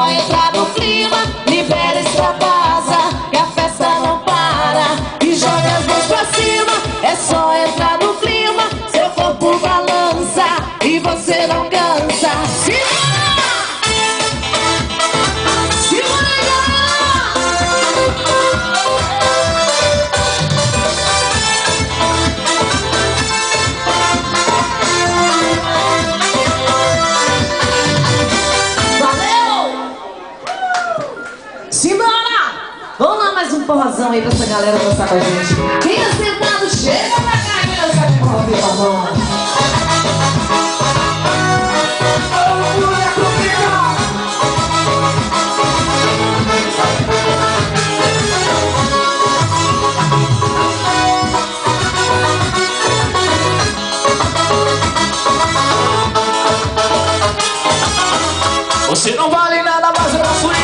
só entrar no clima, libera, extravasa, que a festa não para. E joga as mãos pra cima, é só entrar no clima, seu corpo balança e você não cansa. Vamos lá, mais um forrozão aí pra essa galera dançar com a gente. Quem é sentado, chega pra cá e dança com forró, por favor. Você não vale nada, mas eu não fui.